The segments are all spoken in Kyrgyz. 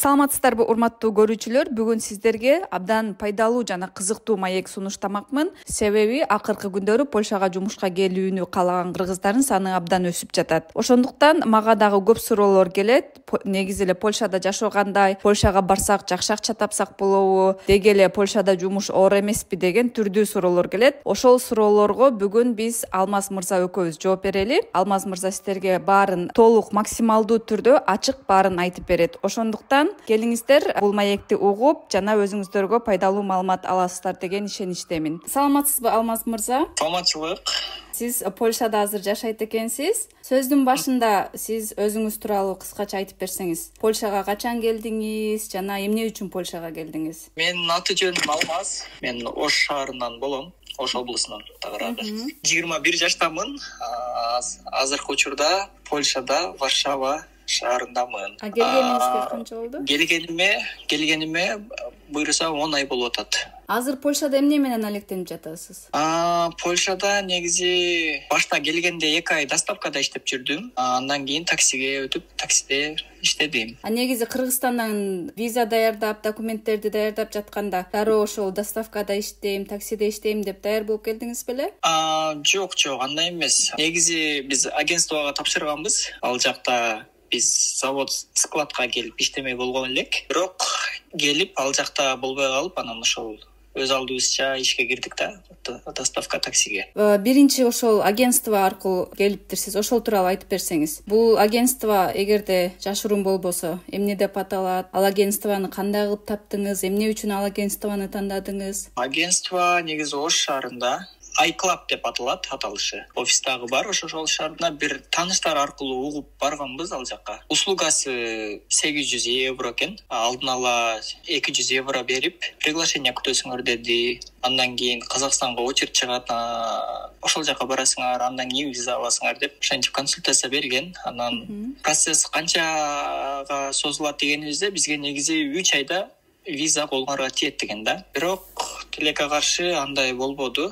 Саламатсыздарбы урматтуу көрүүчүлөр, бүгүн сиздерге абдан пайдалуу жана кызыктуу маек сунуштамакмын. Себеби акыркы күндөрү Польшага жумушка келүүнү каалаган кыргыздардын саны абдан өсүп жатат. Ошондуктан мага дагы көп суроолор келет. Негизи эле Польшада жашоо кандай, Польшага барсак жакшы акча тапсак болобу, деги эле Польшада жумуш оор эмеспи деген түрдүү суроолор келет. Ошол суроолорго бүгүн биз Алмаз мырза экөөбүз жооп берели. Алмаз мырза сиздерге баарын толук максималдуу түрдө ачык баарын айтып берет. Ошондуктан келиңиздер бул маекти угуп жана өзүңүздөргө пайдалуу маалымат аласыздар деген ишеничтемин. Саламатсызбы Алмаз мырза? Саламатчылык. Сиз Польшада азыр жашайт экенсиз. Сөздүн башында сиз өзүңүз тууралуу кыскача айтып берсеңиз. Польшага качан келдиңиз жана эмне үчүн Польшага келдиңиз? Менин аты жөнүм Алмаз. Мен Ош шаарынан болом. Ош облусунан тагыраагы. 21 жаштамын. Азыркы учурда Польшада Варшава шаарындамын. Келгениңизге канча болду? Келгениме буюрса 10 ай болуп атат. Азыр Польшада эмне менен алектенип жатасыз? Польшада негизи башта келгенде 2 ай доставкада иштеп жүрдүм. Андан кийин таксиге өтүп, таксиде иштедим. Негизи Кыргызстандан виза даярдап, документтерди даярдап жатканда дароо ошол доставкада иштейм, таксиде иштейм деп даяр болуп келдиңиз беле? Жок, андай эмес. Негизи биз агентствого тапшырганбыз. Ал жакта биз завод складка келип иштемек болгон элек. Бирок келип ал жакта болбой калып, анан ошол өз алдыбызча ишке кирдик да, доставка таксиге. Биринчи ошол агентство аркылуу келиптирсиз. Ошол тууралуу айтып берсеңиз. Бул агентство эгерде жашыруун болбосо, эмне деп аталат? Ал агентствону кандай кылып таптыңыз? Эмне үчүн ал агентствону тандадыңыз? Агентство негизи Ош шаарында iClub деп аталат, аталышы. Офистагы бар ошол шаарда бир тааныштар аркылуу угуп барганбыз ал жакка. Услугасы 800 евро экен. Алдын ала 200 евро берип, приглашение күтөсүңөр деди. Андан кийин Казакстанга очередь чыгат, ошол жака барасыңар, андан кийин виза аласыңар деп ошентип консультация берген. Анан процесс канчага созулат дегенибизде бизге негизи 3 айда виза колуңарга тиет деген да. Бирок тилекке каршы андай болбоду.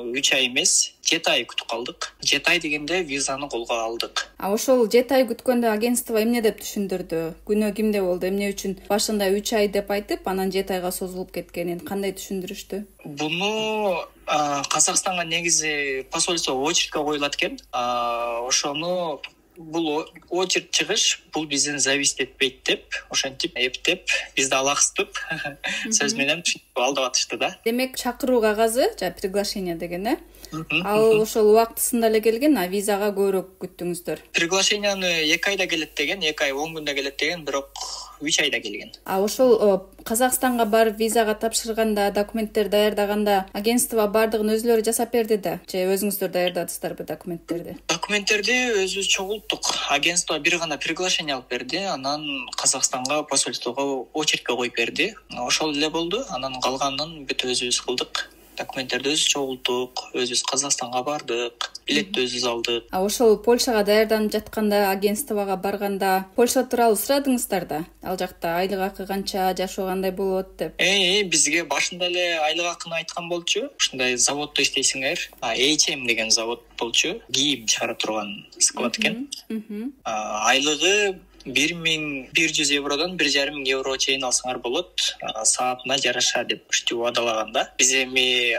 3 ай эмес, 7 ай күтүп калдык. 7 ай дегенде визаны колго алдык. Ошол 7 ай күткөндө агентство эмне деп түшүндүрдү? Күнөө кимде болду? Эмне үчүн башында 3 ай деп айтып, анан 7 айга созулуп кеткенин кандай түшүндүрүштү? Буну Казакстанга негизи посольство очередке коюлат экен. Ошону бул очередь чыгыш бул бизден зависит этпейт деп, ошентип эптеп бизди алаксытып сөз менен алдап атышты да. Демек чакыруу кагазы, приглашение деген, ал ошол убактысында эле келген, а визага көбүрөөк күттүңүздөр. Приглашениены 2 айда келет деген, 2 ай 10 күндө келет деген, бирок 3 айда келген. Ошол Казакстанга барып визага тапшырганда, документтер даярдаганда агентство бардыгын өзүлөрү жасап берди да, же өзүңүздөр даярдадыңыздарбы документтерди? Документтерди өзүбүз чогулттук. Агентство бир гана приглашение алып берди, анан Казакстанга посольствого очередке коюп берди. Ошол эле болду. Анан калганын бүт өзүбүз кылдык. Документтерди өзүбүз чогулттук, өзүбүз Казакстанга бардык, билетти өзүбүз алдык. Ошол Польшага даярданып жатканда, агентствого барганда Польша тууралуу сурадыңыздар да? Ал жакта айлык акы канча, жашоо кандай болот деп? Бизге башында эле айлык акыны айткан болчу. Ушундай заводдо иштейсиңер. H&M деген завод болчу. Кийим чыгара турган склад экен. Айлыгы 1100 евродон 1500 евро чейин алсаңар болот, саатына жараша деп ушинтип убадалаганда. Биз эми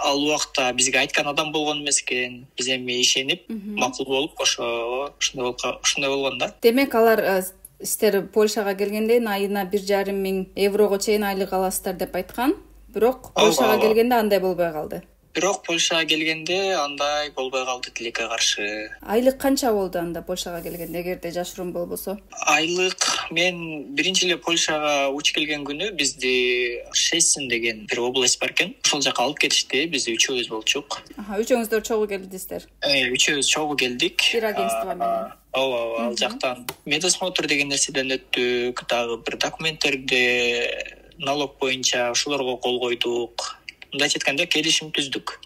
ал убакта бизге айткан адам болгон эмес экен. Биз эми ишенип, макул болуп, ошондой болгон да. Демек алар сиздер Польшага келгенде айына 1500 еврого чейин айлык аласыздар деп айткан. Бирок Польшага келгенде андай болбой калды. Бирок Польшага келгенде андай болбой калды тилекке каршы. Айлык канча болду анда Польшага келгенде, эгерде жашыруун болбосо? Айлык мен биринчи эле Польшага уч келген күнү бизди Шесин деген бир область бар экен. Ошол жака алып кетишти. Биз үчөөбүз болчук. Үчөөңүздөр чогуу келдиңиздер? Үчөөбүз чогуу келдик. Бир агентство менен. Ал жактан медосмотр деген нерседен өттүк, дагы бир документтерди налог боюнча ошолорго кол койдук. Мындайча айтканда келишим түздүк,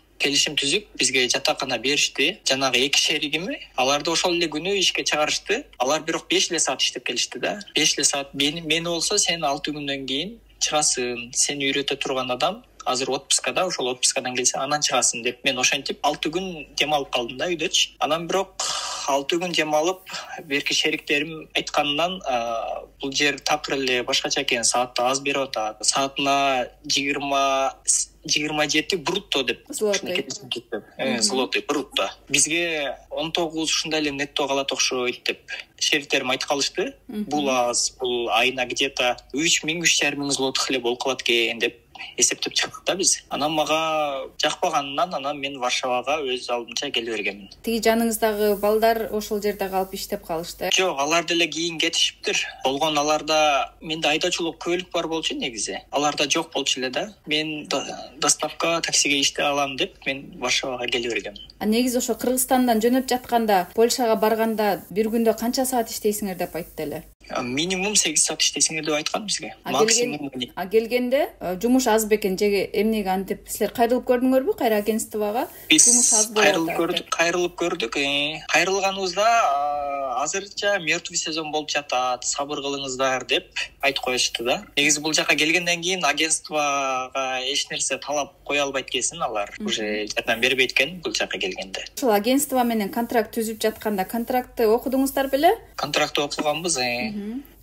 бизге жатакана беришти. Жанагы 2 шеригими, аларды ошол эле күнү ишке чыгарышты. Алар бирок 5 эле саат иштеп келишти да. 5 эле саат мени болсо сен 6 күндөн кийин чыгасың, сени үйрөтө турган адам азыр отпускада, ошол отпускадан келсе анан чыгасың деп мен ошентип 6 күн дем алып калдым да үйдөчү. Анан бирок 6 күн дем алып, берки шериктерим айткандан бул жер такыр эле башкача экен, саатта аз берип атат. Саатына 27 брутто деп. Злотый брутто. Бизге 19 ушундай эле нетто калат окшойт деп шериктерим айтып калышты. Бул аз, бул айына где-то 3,000-3,500 злотых эле болуп калат экен деп эсептеп чыктык да биз. Анан мага жакпаганынан мен Варшавага өз алдымча келе бергенмин. Тиги жаныңыздагы балдар ошол жерде калып иштеп калышты? Жок, алар деле кийин кетишиптир. Болгон аларда менде айдоочулук көлүк бар болчу негизи. Аларда жок болчу эле да. Мен доставка таксиге иштей алам деп мен Варшавага келе бергенмин. Негизи ошо Кыргызстандан жөнөп жатканда, Польшага барганда бир күндө канча саат иштейсиңер деп айтты эле? Минимум 8 саат иштейсиңер деп айткан бизге. Максимум. Келгенде жумуш аз бекен же эмнеге антип силер кайрылып көрдүңөрбү кайра агентствого? Жумуш аз болот. Кайрылып көрдүк. Кайрылганыбызда азырча мертвый сезон болуп жатат, сабыр кылыңыздар деп айтып коюшту да. Негизи бул жака келгенден кийин агентствого эч нерсе талап кое албайт экенсин, алар уже жардам бербейт экен бул жака келгенде. Ошол агентство менен контракт түзүп жатканда контрактты окудуңуздар беле? Контрактты окуганбыз.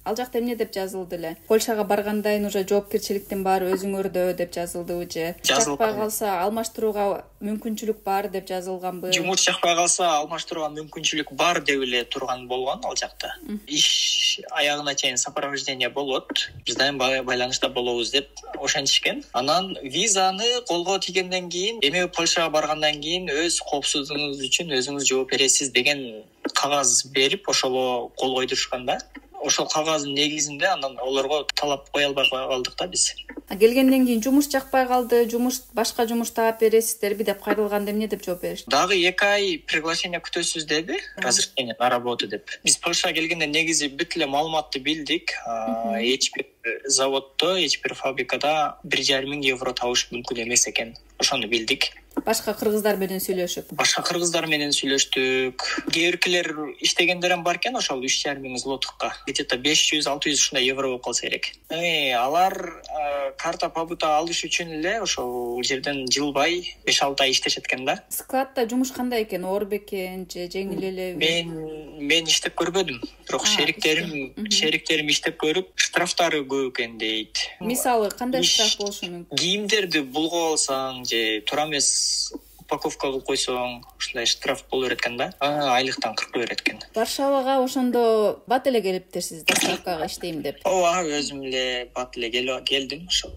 Ал жакта эмне деп жазылды эле? Польшага баргандайын уже жоопкерчиликтин баары өзүңөрдө деп жазылдыбы же? Жакпай калса алмаштырууга мүмкүнчүлүк бар деп жазылганбы? Жумуш жакпай калса алмаштырууга мүмкүнчүлүк бар деп эле турган болгон ал жакта. Иш аягына чейин сопровождение болот. Биз дайым байланышта болобуз деп ошентишкен. Анан визаны колго тийгенден кийин, эми Польшага баргандан кийин өз коопсуздугуңуз үчүн өзүңүз жооп бересиз деген кагаз берип, ошоло кол койдурушкан да. Ошол кагаздын негизинде анан олорго талап кое албай калдык да биз. Келгенден кийин жумуш жакпай калды, башка жумуш таап бересиздерби деп кайрылганда эмне деп жооп беришти? Дагы 2 ай приглашение күтөсүз деди, разрешение на работу деп. Биз Польшага келгенде негизи бүт эле маалыматты билдик. Эч бир заводдо, эч бир фабрикада 1,5 евро табыш мүмкүн эмес экен. Ошону билдик. Башка кыргыздар менен сүйлөшүп. Кээ биркилер иштегендерим бар экен, ошол 3,5 злотукка. Где-то 500-600 ушундай евро болуп калса керек. Алар карта побыта алыш үчүн эле ошол жерден жылбай 5-6 ай иштешет экен да. Складта жумуш кандай экен? Оор бекен же жеңил элеби? Мен иштеп көрбөдүм. Бирок шериктерим иштеп көрүп, штрафтары көп экен дейт. Мисалы кандай штраф болушу мүмкүн? Кийимдерди булгап алсаң же туура эмес упаковка кылып койсоң, ушундай штраф боло берет экен да. Айлыктан 40 берет экен. Варшавага ошондо бат эле келиптирсиз доставкага иштейм деп. Ооба, өзүм эле бат эле келдим ошол.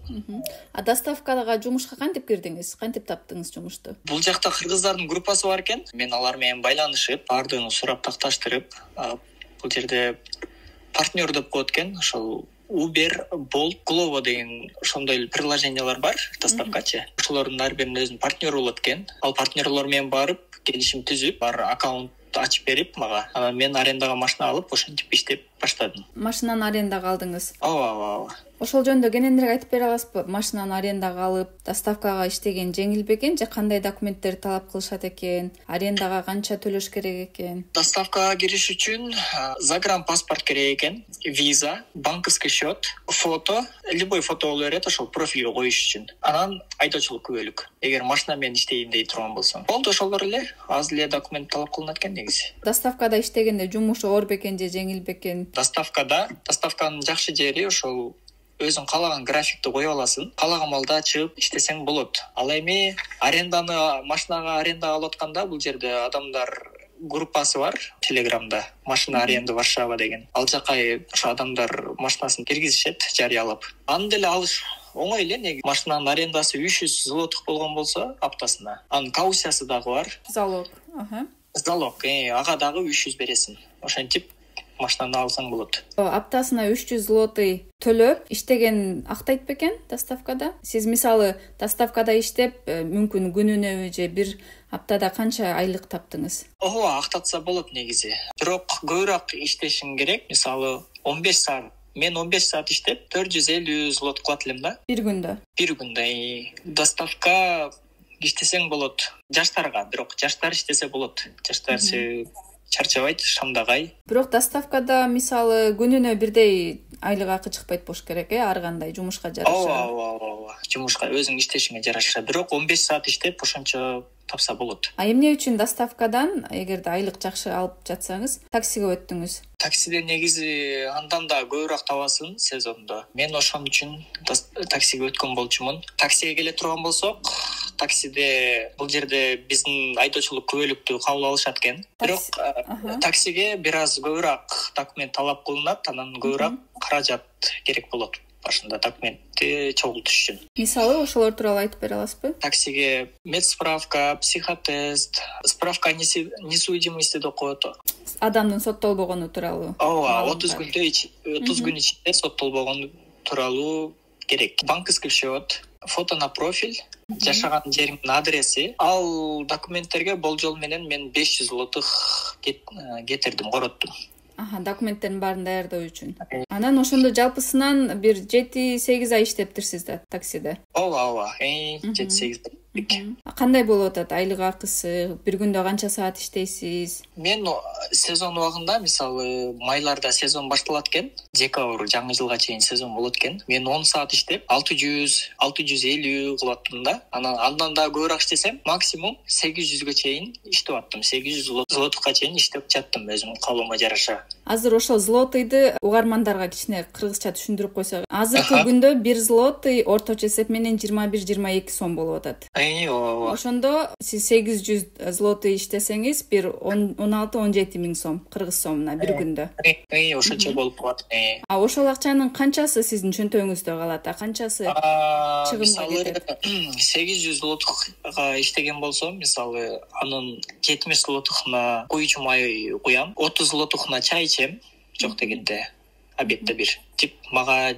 Доставкага жумушка кантип кирдиңиз? Кантип таптыңыз жумушту? Бул жакта кыргыздардын группасы бар экен. Мен алар менен байланышып, баардыгын сурап такташтырып, бул жерде партнер деп коет экен. Ошол Uber, Bolt, Glovo деген ошондой приложениялар бар, доставкачы. Ошолордун ар биринин өзүнүн партнеру болот экен. Ал партнерлор менен барып, келишим түзүп, бар аккаунт ачып берип мага. Анан мен арендага машина алып, ошентип иштеп баштадым. Машинаны арендага алдыңыз? Ооба. Ошол жөнүндө кененирээк айтып бере аласызбы? Машинаны арендага алып, доставкага иштеген жеңил бекен же кандай документтер талап кылышат экен? Арендага канча төлөш керек экен? Доставкага кириш үчүн загранпаспорт керек экен, виза, банковский счет, фото, любой фото боло берет, ошол профилге коюш үчүн. Анан айдоочулук күбөлүк. Эгер машина менен иштейм дей турган болсоң. Болду, ошолор эле. Аз эле документ талап кылынат экен негизи. Доставкада иштегенде жумуш оор бекен же жеңил бекен? Доставканын жакшы жери ошол өзүң каалаган графикти кое аласың. Каалаган маалда чыгып иштесең болот. Ал эми машинага арендага алып атканда бул жерде адамдар группасы бар Телеграмда, машина аренда Варшава деген. Ал жака ошо адамдар машинасын киргизишет, жарыялап. Аны деле алыш оңой эле, неги машинанын арендасы 300 злотых болгон болсо аптасына. Анын каусиясы дагы бар. Залог. Ага дагы 300 бересиң. Ошентип машинаны алсаң болот. Аптасына 300 злотый төлөп иштеген актайт бекен доставкада? Сиз мисалы доставкада иштеп, мүмкүн күнүнө же бир аптада канча айлык таптыңыз? Актатса болот негизи. Бирок көбүрөөк иштешиң керек. Мисалы 15 саат. Мен 15 саат иштеп 450 злот кылат элем да. Бир күндө? Бир күндө. Доставка иштесең болот. Жаштарга, бирок жаштар иштесе болот. Жаштар чарчабайт, шамдагай. Бирок доставкада мисалы күнүнө бирдей айлык акы чыкпайт болуш керек, ар кандай жумушка жараша. Ооба. Жумушка өзүң иштешиңе жараша. Бирок 15 саат иштеп ошончо тапса болот. А эмне үчүн доставкадан, эгерде айлык жакшы алып жатсаңыз, таксиге өттүңүз? Таксиде негизи андан да көбүрөөк табасың сезондо. Мен ошон үчүн таксиге өткөн болчумун. Таксиге келе турган болсок, таксиде бул жерде биздин айдоочулук күбөлүктү кабыл алышат экен. Бирок таксиге бир аз көбүрөөк документ талап кылынат, анан көбүрөөк каражат керек болот башында документти чогултуш үчүн. Мисалы, ошолор тууралуу айтып бере аласызбы? Таксиге медсправка, психотест, справка о несудимости деп коет. Адамдын соттолбогону тууралуу. Ооба, 30 күн ичинде соттолбогону тууралуу керек. Банковский счет, фото на профиль, жашаган жериңдин адреси. Ал документтерге болжол менен мен 500 злотых кетирдим, короттум. Документтердин баарын даярдоо үчүн. Анан ошондо жалпысынан бир 7-8 ай иштептирсиз да таксиде. Ооба, 7-8 ай. Кандай болуп атат айлык акысы? Бир күндө канча саат иштейсиз? Мен сезон убагында, мисалы, майларда сезон башталат экен, декабрь жаңы жылга чейин сезон болот экен. Мен 10 саат иштеп, 600-650 кылаттым да. Андан да көбүрөөк иштесем, максимум 800ге чейин иштеп аттым. 800 злотовка чейин иштеп жаттым өзүмдүн калыбыма жараша. Азыр ошол злотыйды угармандарга кичине кыргызча түшүндүрүп койсок, азыркы күндө 1 злотый орточо эсеп менен 21-22 сом болуп атат. Ооба. Ошондо сиз 800 злотый иштесеңиз, бир 16-17 миң сом, кыргыз сомуна бир күндө. Ошончо болуп калат. А ошол акчанын канчасы сиздин чөнтөгүңүздө калат, а канчасы чыгымга кетет? 800 злотыга иштеген болсом, мисалы, анын 70 злотыгына коюучу май куям, 30 злотыгына чай ичем, жок дегенде обедте бир. Тип мага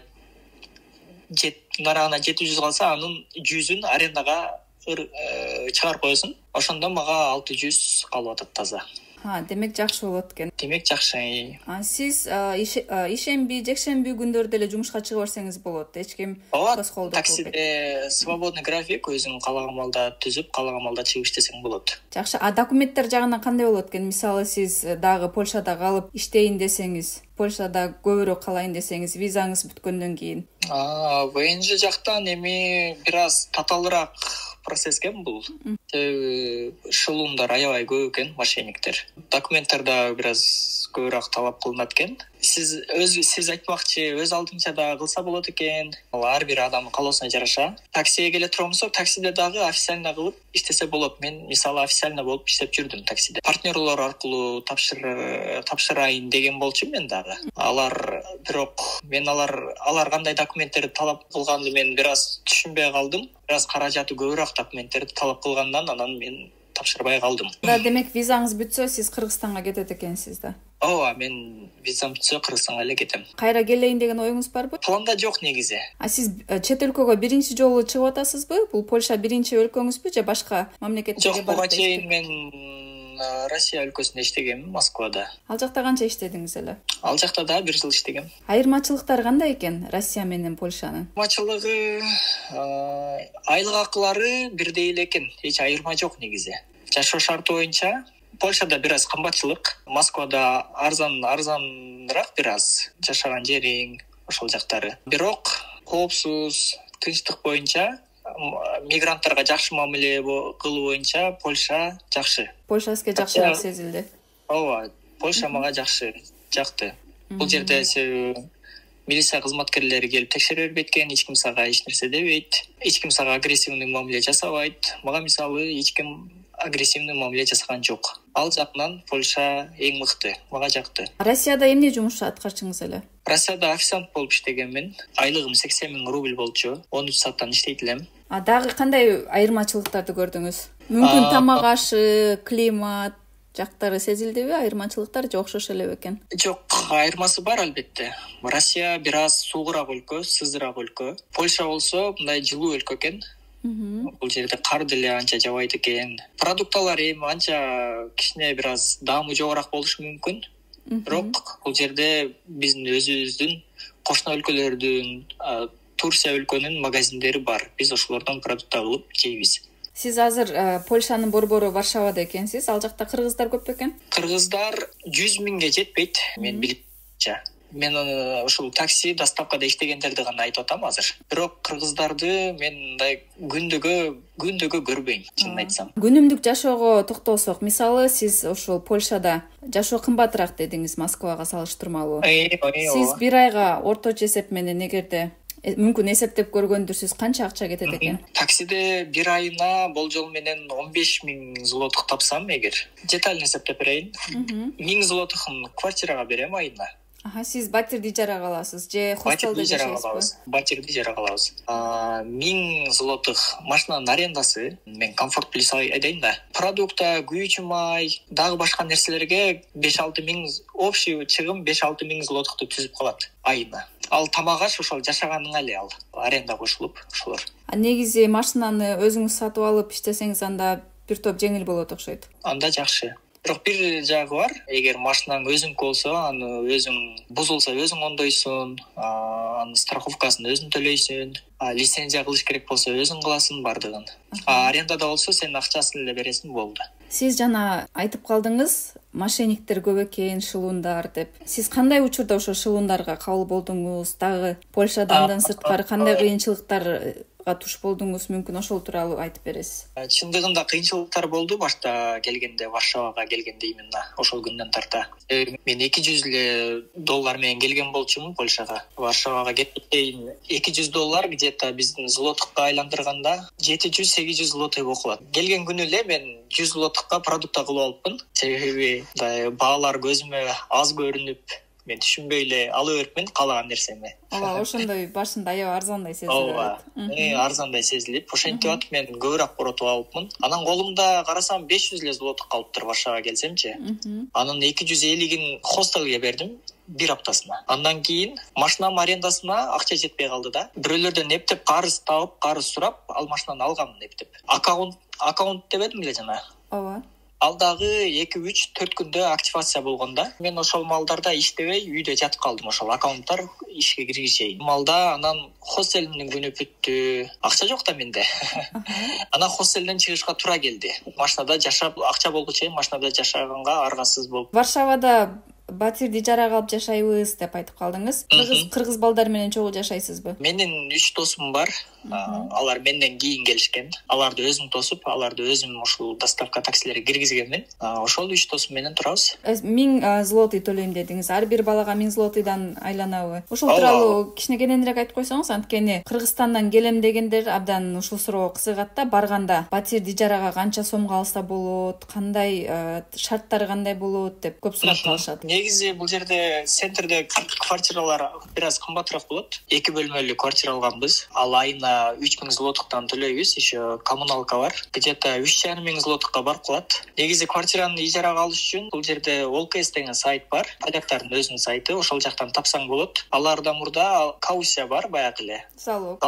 нарагына 700 калса, анын 100-ун арендага чыгарып коесуң. Ошондо мага 600 калып атат таза. Демек жакшы болот экен. Демек жакшы. Сиз ишемби, жекшемби күндөрдө эле жумушка чыга берсеңиз болот. Эч ким тоскоолдоп. Таксиде свободный график, өзүң каалаган маалда түзүп, каалаган маалда чыгып иштесең болот. Жакшы. Документтер жагынан кандай болот экен? Мисалы, сиз дагы Польшада калып иштейин десеңиз, Польшада көбүрөөк калайын десеңиз, визаңыз бүткөндөн кийин. ВНЖ жактан эми бир аз татаалыраак процесс экен бул. Шылуундар аябай көп экен, мошенниктер. Документтер да бир аз көбүрөөк талап кылынат экен. Сиз айтмакчы, өз алдынча да кылса болот экен. Ар бир адамдын каалоосуна жараша. Таксиге келе турган болсок, таксиде дагы официально кылып иштесе болот. Мен мисалы официально болуп иштеп жүрдүм таксиде. Партнерлор аркылуу тапшырайын деген болчумун мен дагы. Мен алар кандай документтерди талап кылганды мен бир аз түшүнбөй калдым. Бир аз каражаты көбүрөөк документтерди талап кылгандан анан мен тапшырбай калдым. Демек визаңыз бүтсө, сиз Кыргызстанга кетет экенсиз да? Ооба, мен визам бүтсө Кыргызстанга эле кетем. Кайра келейин деген оюңуз барбы? Планда жок негизи. Сиз чет өлкөгө биринчи жолу чыгып атасызбы? Бул Польша биринчи өлкөңүзбү же башка мамлекеттерге барып? Жок, буга чейин мен Россия өлкөсүндө иштегем, Москвада. Ал жакта канча иштедиңиз эле? Ал жакта да 1 жыл иштегем. Айырмачылыктары кандай экен Россия менен Польшанын? Айырмачылыгы айлык акылары бирдей эле экен. Эч айырма жок негизи. Жашоо шарты боюнча Польшада бир аз кымбатчылык, Москвада арзаныраак бир аз жашаган жериң, ошол жактары. Бирок коопсуз, тынчтык боюнча, мигранттарга жакшы мамиле кылуу боюнча Польша жакшы. Польша сизге жакшыраак сезилди. Ооба, Польша мага жакшы жакты. Бул жерде милиция кызматкерлери келип текшере бербейт экен, эч ким сага эч нерсе дебейт, эч ким сага агрессивный мамиле жасабайт. Мага мисалы эч ким агрессивный мамиле жасаган жок. Ал жактан Польша эң мыкты, мага жакты. Россияда эмне жумуш аткарчыңыз эле? Россияда официант болуп иштегенмин. Айлыгым 80 000 рубль болчу. 13 сааттан иштейт элем. Дагы кандай айырмачылыктарды көрдүңүз? Мүмкүн тамак ашы, климат жактары сезилдиби? Айырмачылыктар же окшош эле бекен? Жок, айырмасы бар албетте. Россия бир аз суугураак өлкө, сызыраак өлкө. Польша болсо мындай жылуу өлкө экен. Бул жерде кар деле анча жабайт экен. Продукталар эми анча кичине бир аз даамы жогораак болушу мүмкүн. Бирок бул жерде биздин өзүбүздүн кошуна өлкөлөрдүн, Турция өлкөнүн магазиндери бар. Биз ошолордон продукт алып жейбиз. Сиз азыр Польшанын борбору Варшавада экенсиз. Ал жакта кыргыздар көп экен? Кыргыздар 100 000ге жетпейт, мен билипче. мен ушул такси доставкада иштегендерди гана айтып атам азыр. Бирок кыргыздарды мен мындай күндөгө көрбөйм, чынын айтсам. Күнүмдүк жашоого токтолсок, мисалы сиз ошол Польшада жашоо кымбатыраак дедиңиз Москвага салыштырмалуу. Сиз бир айга орточо эсеп менен эгерде мүмкүн эсептеп көргөндүрсүз, канча акча кетет экен? Таксиде бир айына болжол менен 15.000 злотых тапсам эгер, детально эсептеп берейин. 1000 злотыхын квартирага берем айына. Сиз батирди ижарага аласыз же хостелде жашайсызбы? Батирди ижарага алабыз. 1000 злотых машинанын арендасы, мен комфорт плюс айдайм да. Продукта, күйүүчү май, дагы башка нерселерге 5-6 миң, общий чыгым 5-6 миң злотыхты түзүп калат айына. Ал тамак аш ошол жашаганыңа эле ал аренда кошулуп ошолор. Негизи машинаны өзүңүз сатып алып иштесеңиз анда бир топ жеңил болот окшойт. Анда жакшы. Бирок бир жагы бар, эгер машинаң өзүңкү болсо, аны өзүң бузулса өзүң оңдойсуң, анын страховкасын өзүң төлөйсүң, лицензия кылыш керек болсо өзүң кыласың бардыгын. Арендада болсо сен акчасын эле бересиң, болду. Сиз жана айтып калдыңыз, мошенниктер көп экен, шылуундар деп. Сиз кандай учурда ошо шылуундарга кабыл болдуңуз? Дагы Польшада андан сырткары кандай кыйынчылыктарга туш болдуңуз? Мүмкүн ошол тууралуу айтып бересиз. Чындыгында кыйынчылыктар болду башта келгенде, Варшавага келгенде именно ошол күндөн тарта. Мен 200 эле доллар менен келген болчумун Польшага. Варшавага кеткейин $200 где-то биздин злотукка айландырганда 700-800 злотой болуп калат. Келген күнү эле мен 100 злотукка продукта кылып алыпмын. Себеби баалар көзүмө аз көрүнүп, мен түшүнбөй эле ала берипмин каалаган нерсеми. Ошондой башында аябай арзандай сезилет. Арзандай сезилип, ошентип атып мен көбүрөөк коротуп алыпмын. Анан колумда карасам 500 эле злотук калыптыр Варшавага келсемчи. Анын 250-ин хостелге бердим бир аптасына. Андан кийин машинанын арендасына акча жетпей калды да. Бирөөлөрдөн эптеп карыз табып, карыз сурап, ал машинаны алганмын эптеп. Аккаунт дебедим эле жана. Ооба. Ал дагы 2-3-4 күндө активация болгондо мен ошол малдарда иштебей үйдө жатып калдым, ошол аккаунттар ишке киргизейин. Малда анан хостелимдин күнү бүттү. Акча жок да менде. Анан хостелден чыгышка туура келди. Машинада жашап, акча болгучу чейин машинада жашаганга аргасыз болуп. Варшавада батирди ижарага алып жашайбыз деп айтып калдыңыз. Кыргыз балдар менен чогуу жашайсызбы? Менин 3 досум бар. Алар менден кийин келишкен. Аларды өзүм тосуп, аларды өзүм ушул доставка таксилерге киргизгенмин. Ошол 3 досум менен турабыз. 1000 злотый төлөйм дедиңиз. Ар бир балага 1000 злотыйдан айланабы? Ошол тууралуу кичине кененирээк айтып койсоңуз, анткени Кыргызстандан келем дегендер абдан ушул суроого кызыгат да. Барганда батирди ижарага канча сомго алса болот, кандай шарттары кандай болот деп көп сурап калышат. Негизи бул жерде центрде квартиралар бир аз кымбатыраак болот. 2 бөлмөлүү квартира алганбыз. Ал айына 3000 злотуктан төлөйбүз, еще коммуналка бар. Где-то 3500 злотукка барып калат. Негизи квартираны ижарага алыш үчүн бул жерде ОЛКС деген сайт бар. Поляктардын өзүнүн сайты, ошол жактан тапсаң болот. Аларда мурда каусия бар, баягы эле. Залог.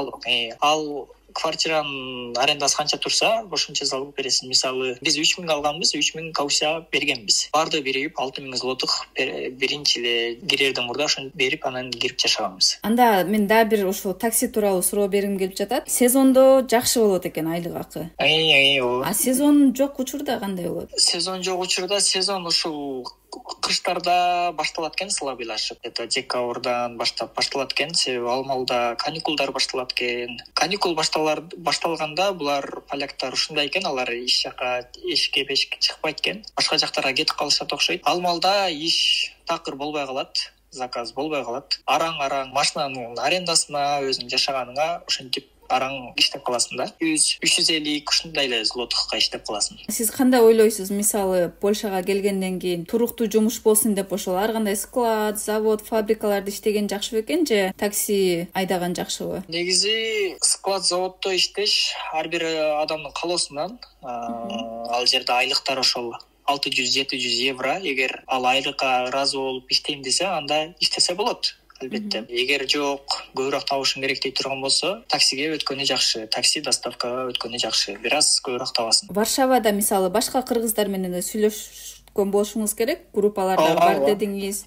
Ал квартиранын арендасы канча турса, ошончо залог бересиң. Мисалы, биз 3000 алганбыз, 3000 каусия бергенбиз. Барды бирип 6000 злотых биринчи эле кирерден мурда ошону берип, анан кирип жашаганбыз. Анда мен да бир ошол такси тууралуу суроо бергим келип жатат. Сезондо жакшы болот экен айлык акы. Сезон жок учурда кандай болот? Сезон жок учурда ушул кыштарда башталат экен, слабыйлашып. Это декабрдан башталат экен, себеби ал малда каникулдар башталат экен. Каникул башталганда булар поляктар ушундай экен, алар иш жака эшикке чыкпайт экен. Башка жактарга кетип калышат окшойт. Ал малда иш такыр болбой калат, заказ болбой калат. Араң машинанын арендасына, өзүң жашаганыңа ошентип араң иштеп каласың да. 350 ушундай эле злотукка иштеп каласың. Сиз кандай ойлойсуз? Мисалы, Польшага келгенден кийин туруктуу жумуш болсун деп ошол ар кандай склад, завод, фабрикаларда иштеген жакшыбы экен же такси айдаган жакшыбы? Негизи склад, заводдо иштеш ар бир адамдын каалоосунан. Ал жерде айлыктар ошол 600-700 евро. Эгер ал айлыкка ыраазы болуп иштейм десе, анда иштесе болот. Албетте. Эгер жок, көбүрөөк табышың керек дей турган болсо, таксиге өткөнү жакшы, такси доставкага өткөнү жакшы. Бир аз көбүрөөк табасың. Варшавада мисалы башка кыргыздар менен да сүйлөшкөн болушуңуз керек. Группаларда бар дедиңиз.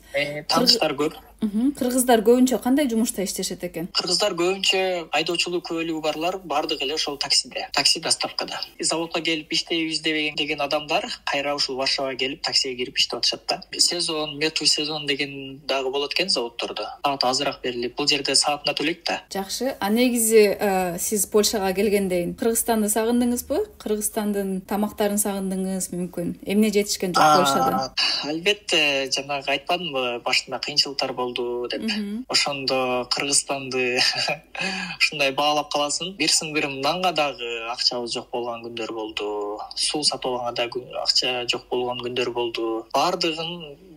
Тааныштар көп. Кыргыздар көбүнчө кандай жумушта иштешет экен? Кыргыздар көбүнчө айдоочулук күбөлүгү барлар бардыгы эле ошол такси доставкада. Заводко келип иштейбиз деген адамдар кайра ушул Варшавага келип таксиге кирип иштеп атышат да. Сезон, мету сезон деген дагы болот экен заводдордо. Саат азыраак берилип, бул жерде саатына төлөйт да. Жакшы. А негизи сиз Польшага келгенден Кыргызстанды сагындыңызбы? Кыргызстандын тамактарын сагындыңыз мүмкүн? Эмне жетишкен жок Польшада? Албетте, жанагы айтпадымбы, башында кыйынчылыктар болду деп. Ошондо Кыргызстанды ушундай баалап каласың. Бирсиң бирим нанга дагы акчабыз жок болгон күндөр болду. Суу сатып алганга дагы акча жок болгон күндөр болду.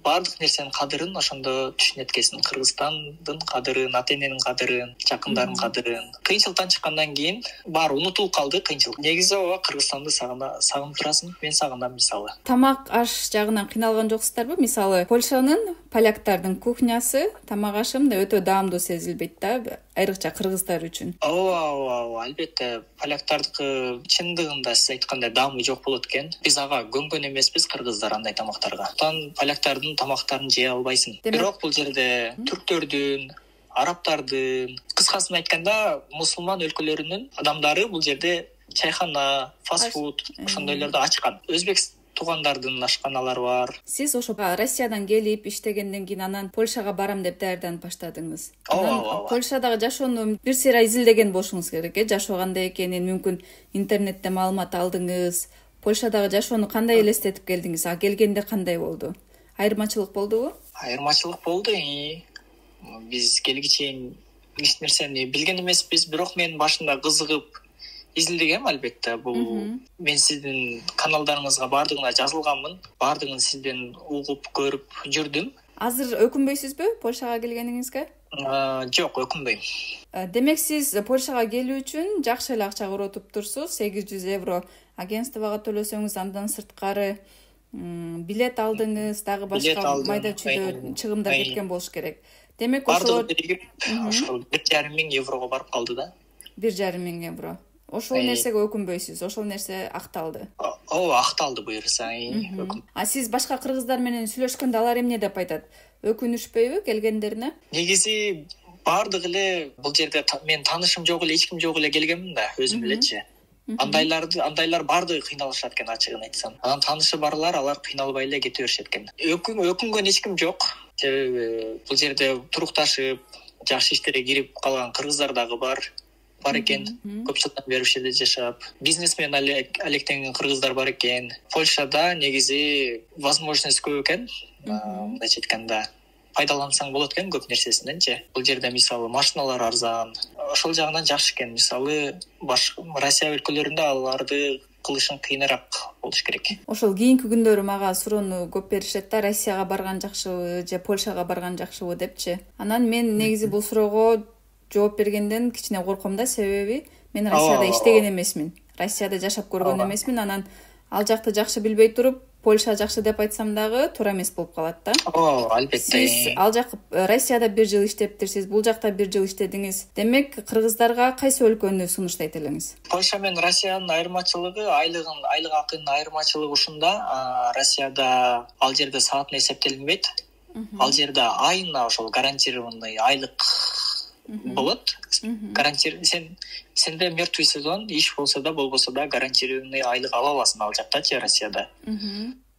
Бардык нерсенин кадырын ошондо түшүнөт экенсиң. Кыргызстандын кадырын, ата-эненин кадырын, жакындардын кадырын. Кыйынчылыктан чыккандан кийин баары унутулуп калды кыйынчылык. Негизи ооба Кыргызстанды сагынып турасың. Мен сагынам мисалы. Тамак аш жагынан кыйналган жоксуздарбы? Мисалы, Польшанын поляктардын кухнясы, тамак ашы мындай өтө даамдуу сезилбейт да, айрыкча кыргыздар үчүн. Ооба, албетте, поляктардыкы чындыгында сиз айткандай даамы жок болот экен. Биз ага көнгөн эмеспиз кыргыздар андай тамактарга. Антан поляктардын тамактарын жей албайсың. Бирок бул жерде түрктөрдүн, арабтардын, кыскасын айтканда, мусулман өлкөлөрүнүн адамдары бул жерде чайхана, фастфуд ошондойлорду ачкан. Өзбек туугандардын ашканалары бар. Сиз ошо Россиядан келип иштегенден кийин анан Польшага барам деп даярданып баштадыңыз. Ооба. Польшадагы жашоону бир сыйра изилдеген болушуңуз керек, жашоо кандай экенин мүмкүн интернетте маалымат алдыңыз. Польшадагы жашоону кандай элестетип келдиңиз? А келгенде кандай болду? Айырмачылык болдубу? Айырмачылык болду. Биз келиге чейин эч нерсени билген эмеспиз, бирок мен башында кызыгып изилдегем албетте. Бул мен сиздин каналдарыңызга бардыгына жазылганмын. Бардыгын сизден угуп көрүп жүрдүм. Азыр өкүнбөйсүзбү Польшага келгениңизге? Жок, өкүнбөйм. Демек сиз Польшага келүү үчүн жакшы эле акча коротуп турсуз. 800 евро агентствого төлөсөңүз, андан сырткары билет алдыңыз, дагы башка майда чүйдө чыгымдар кеткен болуш керек. Демек ошол 1,5 миң еврого барып калды да. 1,5 миң евро. Ошол нерсеге өкүнбөйсүз, ошол нерсе акталды. Ооба, акталды буюрса. А сиз башка кыргыздар менен сүйлөшкөндө алар эмне деп айтат? Өкүнүшпөйбү келгендерине? Негизи бардыгы эле бул жерде мен таанышым жок эле, эч ким жок эле келгенмин да, өзүм элечи. Андайлар бардыгы кыйналышат экен, ачыгын айтсам. Анан таанышы барлар, алар кыйналбай эле кете беришет экен. Өкүнгөн эч ким жок. Себеби бул жерде турукташып, жакшы иштерге кирип калган кыргыздар дагы бар экен. Көп жылдан бери ушул жерде жашап, бизнесмен алектенген кыргыздар бар экен. Польшада негизи возможность көп экен. Мындайча айтканда, пайдалансаң болот экен көп нерсесиненчи. Бул жерде мисалы машиналар арзан. Ошол жагынан жакшы экен. Мисалы Россия өлкөлөрүндө аларды кылышың кыйыныраак болуш керек. Ошол кийинки күндөрү мага суроону көп беришет да, Россияга барган жакшыбы же Польшага барган жакшыбы депчи. Анан мен негизи бул суроого жооп бергенден кичине корком да, себеби мен Россияда иштеген эмесмин. Россияда жашап көргөн эмесмин. Анан ал жакты жакшы билбей туруп, Польша жакшы деп айтсам дагы туура эмес болуп калат да. Албетте. Сиз ал жак Россияда 1 жыл иштептирсиз, бул жакта 1 жыл иштедиңиз. Демек, кыргыздарга кайсы өлкөнү сунуштайт элеңиз? Польша менен Россиянын айырмачылыгы, айлык акынын айырмачылыгы ушунда. Россияда ал жерде саатына эсептелинбейт. Ал жерде айына ошол гарантированный айлык болот. Сенде мертвый сезон, иш болсо да болбосо да гарантированный айлык ала аласың ал жактачы, Россияда.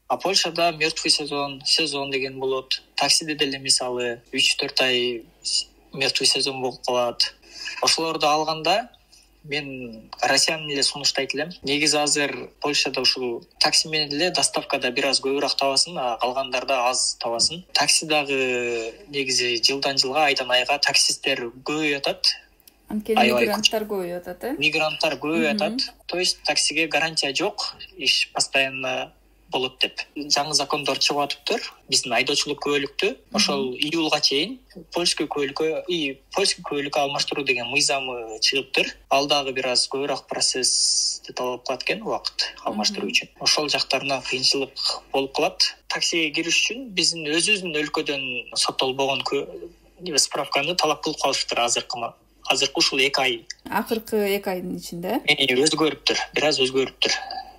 А Польшада мертвый сезон деген болот. Таксиде деле мисалы 3-4 ай мертвый сезон болуп калат. Ошолорду алганда мен Россияны эле сунуштайт элем. Негизи азыр Польшада ушул такси менен эле доставкада бир аз көбүрөөк табасың, а калгандарда аз табасың. Такси дагы негизи жылдан жылга, айдан айга таксисттер көбөйүп атат. Анткени мигранттар көбөйүп атат, Мигранттар көбөйүп атат. То есть таксиге гарантия жок, иш постоянно болот деп. Жаңы закондор чыгып атыптыр. Биздин айдоочулук күбөлүктү ошол июлга чейин польский көлүккө алмаштыруу деген мыйзамы чыгыптыр. Ал дагы бир аз көбүрөөк процессти талап кылат экен, убакыт алмаштыруу үчүн. Ошол жактарынан кыйынчылык болуп калат. Таксиге кириш үчүн биздин өзүбүздүн өлкөдөн соттолбогон справканы талап кылып калышыптыр азыркы ушул 2 ай. Акыркы 2 айдын ичинде өзгөрүптүр, бир аз өзгөрүптүр.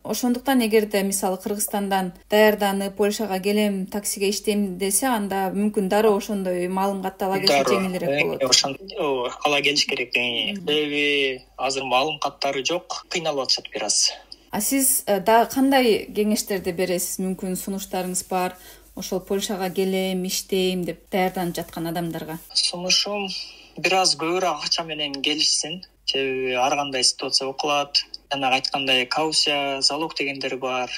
Ошондуктан эгерде мисалы Кыргызстандан даярданып Польшага келем, таксиге иштейм десе, анда мүмкүн дароо ошондой маалым катты ала келиши жеңилирээк болот. Ошондо ала келиш керек. Себеби азыр маалым каттары жок, кыйналып атышат бир аз. Сиз да кандай кеңештерди бересиз? Мүмкүн сунуштарыңыз бар, ошол Польшага келем, иштейм деп даярданып жаткан адамдарга. Сунушум бир аз көбүрөөк акча менен келишсин. Себеби ар кандай ситуация болуп калат. Жанагы айткандай каусия, залог дегендер бар.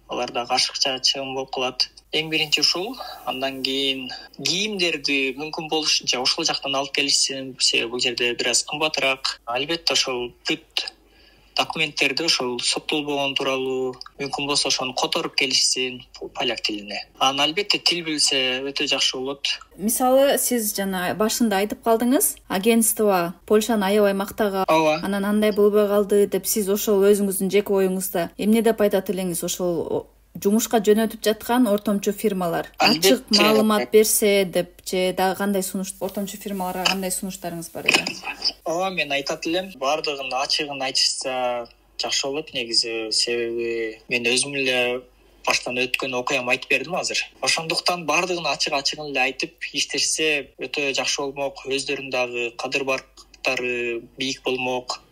Алар дагы ашыкча чыгым болуп калат. Эң биринчи ушул. Андан кийин кийимдерди мүмкүн болушунча ошол жактан алып келишсин. Себеби бул жерде бир аз кымбатыраак. Албетте ошол бүт документтерди ошол соттолбогон тууралуу мүмкүн болсо ошону которуп келишсин поляк тилине. Анан албетте тил билсе өтө жакшы болот. Мисалы, сиз жана башында айтып калдыңыз, агентство Польшаны аябай мактаган, анан андай болбой калды деп, сиз ошол өзүңүздүн жеке оюңузда эмне деп айтат элеңиз? Ошол жумушка жөнөтүп жаткан ортомчу фирмалар ачык маалымат берсе деп, же дагы кандай сунуш, ортомчу фирмаларга кандай сунуштарыңыз бар экен? Мен айтат элем, баардыгын ачыгын айтышса жакшы болот негизи. Себеби мен өзүм эле баштан өткөн окуямды айтып бердим азыр. Ошондуктан баардыгын ачыгын эле айтып иштешсе өтө жакшы болмок. Өздөрүнүн дагы кадыр барктары бийик болмок.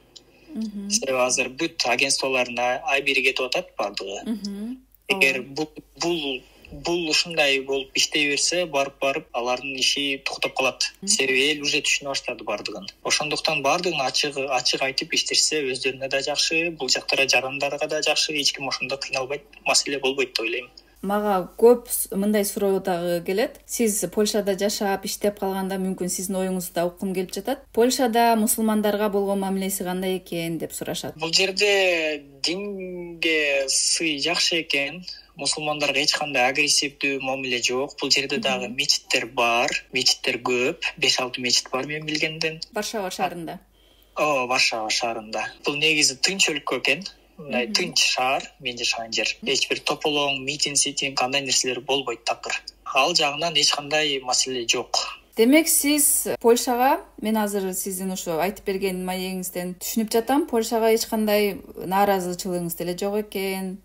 Себеби азыр бүт агентстволордун айбири кетип атат баардыгы. Эгер бул ушундай болуп иштей берсе, барып алардын иши токтоп калат. Себеби эл уже түшүнө баштады баардыгын. Ошондуктан баардыгын ачык айтып иштешсе өздөрүнө да жакшы, бул жактара жарандарга да жакшы, эч ким ошондо кыйналбайт, маселе болбойт деп ойлойм. Мага көп мындай суроо дагы келет. Сиз Польшада жашап, иштеп калганда мүмкүн сиздин оюңузда уккум келип жатат. Польшада мусулмандарга болгон мамилеси кандай экен деп сурашат. Бул жерде динге сый жакшы экен. Мусулмандарга эч кандай агрессивдүү мамиле жок. Бул жерде дагы мечиттер бар, мечиттер көп, 5-6 мечит бар мен билгенден. Варшава шаарында. Варшава шаарында. Бул негизи тынч өлкө экен. Мындай тынч шаар, мен жашаган жер. Эч бир тополоң, митинг, кандай нерселер болбойт такыр. Ал жагынан эч кандай маселе жок. Демек, сиз Польшага, мен азыр сиздин ошо айтып берген маегиңизден түшүнүп жатам, Польшага эч кандай нааразычылыгыңыз деле жок экен.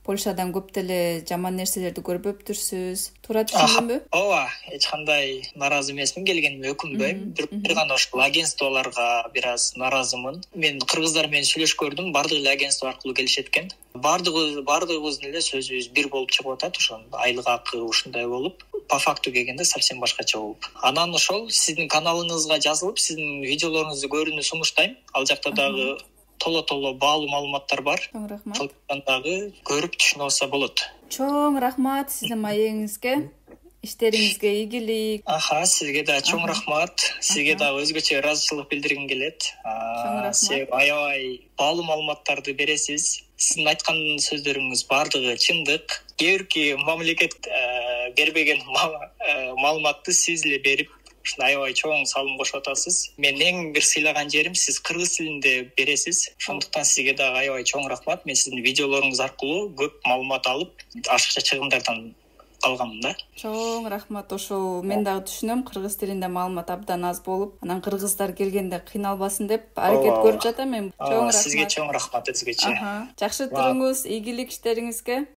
Польшадан көп деле жаман нерселерди көрбөптүрсүз. Туура түшүндүмбү? Ооба, эч кандай нааразы эмесмин, келгениме өкүнбөйм. Бир гана ошол агентстволорго бир аз нааразымын. Мен кыргыздар менен сүйлөшүп көрдүм, баардык эле агентство аркылуу келишет экен. Баардыгыбыздын эле сөзүбүз бир болуп чыгып атат, ошол айлык акы ушундай болуп, по факту келгенде совсем башкача болуп. Анан ошол сиздин каналыңызга жазылып, сиздин видеолоруңузду көрүүнү сунуштайм. Ал жакта дагы толо баалуу маалыматтар бар. Чоң рахмат. Ошондон дагы көрүп түшүнүп алса болот. Чоң рахмат сиздин маегиңизге. Иштериңизге ийгилик. Сизге да чоң рахмат. Сизге дагы өзгөчө ыраазычылык билдиргим келет. Сиз аябай баалуу маалыматтарды бересиз. Сиздин айткан сөздөрүңүз баардыгы чындык. Кээ бирки мамлекет бербеген маалыматты сиз эле берип, аябай чоң салым кошуп атасыз. Мен эң бир сыйлаган жерим, сиз кыргыз тилинде бересиз. Ошондуктан сизге дагы аябай чоң рахмат. Мен сиздин видеолоруңуз аркылуу көп маалымат алып, ашыкча чыгымдардан калганмын да. Чоң рахмат. Ошол мен дагы түшүнөм, кыргыз тилинде маалымат абдан аз болуп, анан кыргыздар келгенде кыйналбасын деп аракет көрүп жатам мен. Чоң рахмат. Сизге чоң рахмат өзгөчө. Жакшы туруңуз, ийгилик иштериңизге.